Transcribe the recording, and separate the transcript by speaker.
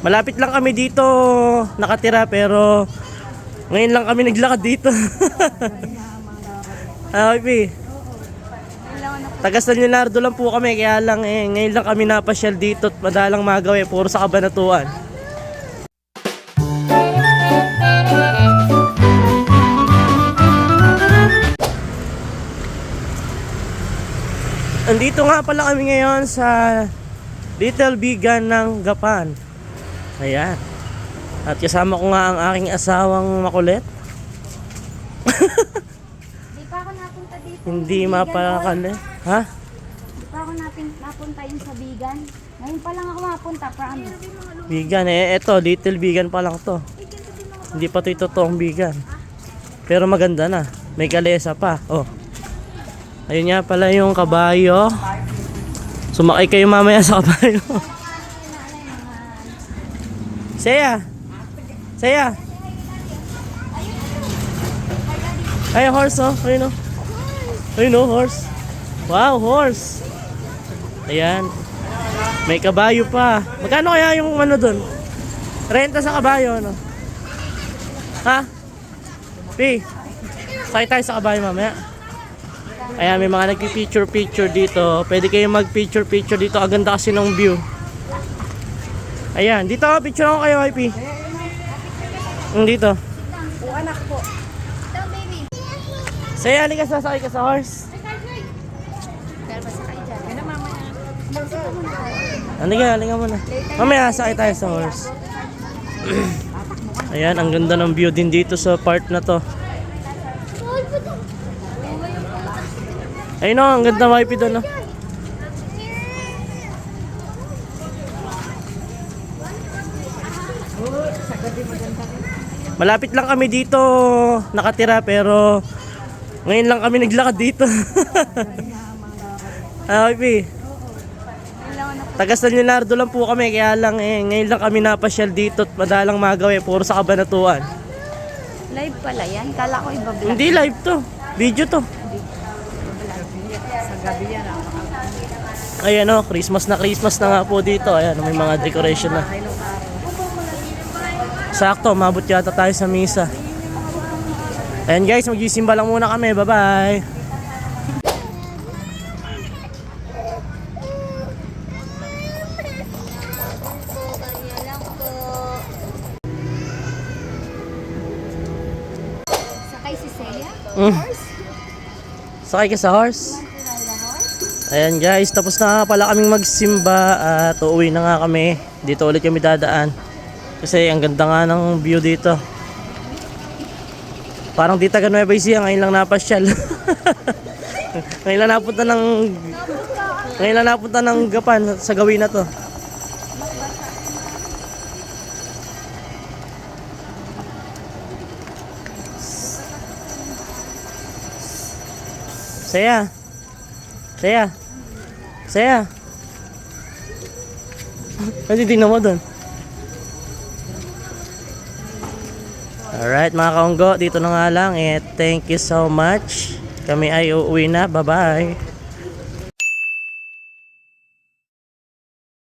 Speaker 1: Malapit lang kami dito nakatira pero ngayon lang kami naglakad dito. Okay. Taga San Leonardo lang po kami kaya lang ngayon lang kami napasyal dito at madalang magawa puro sa Cabanatuan. Andito nga pala kami ngayon sa Little Bigan ng Gapan. Ayan. At kasama ko nga ang aking asawang makulit.
Speaker 2: Di pa ako napunta dito.
Speaker 1: Hindi mapakali. Ha?
Speaker 2: Di pa ako napunta yung sa Bigan. Ngayon pa lang ako mapunta, promise.
Speaker 1: Bigan eto, Little Bigan pa lang to. Hindi pa to totoong Bigan. Pero maganda na. May kalesa pa. Oh. Ayun nga pala yung kabayo. Sumakay kayo mamaya sa kabayo. Seya. Seya. Ay, horse oh. Ayun oh. Ayun oh, horse. Wow, horse. Ayan. May kabayo pa. Magkano kaya yung ano dun? Renta sa kabayo, ano? Ha? P. Sakay tayo sa kabayo mamaya. Ayan, may mga nagpi-picture dito. Pwede kayong mag-picture dito. Ang ganda kasi ng view. Ayan, dito picture ako kayo, YP. Dito.
Speaker 2: O anak po. Ito, baby.
Speaker 1: Saya, halika, sasakay ka sa horse.
Speaker 2: Kaya ba sakay dyan? Ano mamaya?
Speaker 1: Halika muna. Mamaya, sakay tayo sa horse. Ayan, ang ganda ng view din dito sa part na to. Ayun o, ang ganda ng YP doon o. Malapit lang kami dito nakatira pero ngayon lang kami naglakad dito. YP. Taga San Leonardo lang po kami kaya lang ngayon lang kami napasyal dito at madalang magawa puro sa Cabanatuan.
Speaker 2: Live pala yan. Kala ko iba-vlog.
Speaker 1: Hindi live to. Video to.
Speaker 2: Sa gabi yan.
Speaker 1: Ayan o, Christmas na nga po dito. Ayan, may mga decoration na. Sakto, mabot yata tayo sa misa. Ayan guys, magsisimba lang muna kami. Bye-bye.
Speaker 2: Sakay si Seya?
Speaker 1: Sakay ka sa horse? Ayan guys, tapos na pala kaming magsimba at uuwi na nga kami. Dito ulit kami dadaan. Kasi ang ganda nga ng view dito. Parang di taga Nueva Ecija, ngayon lang napasyal. Ngayon lang napunta ng Gapan sa gawin na to. Saya. Ano tingnan mo doon? Alright mga kaunggo, dito na nga lang. Thank you so much. Kami ay uuwi na. Bye bye.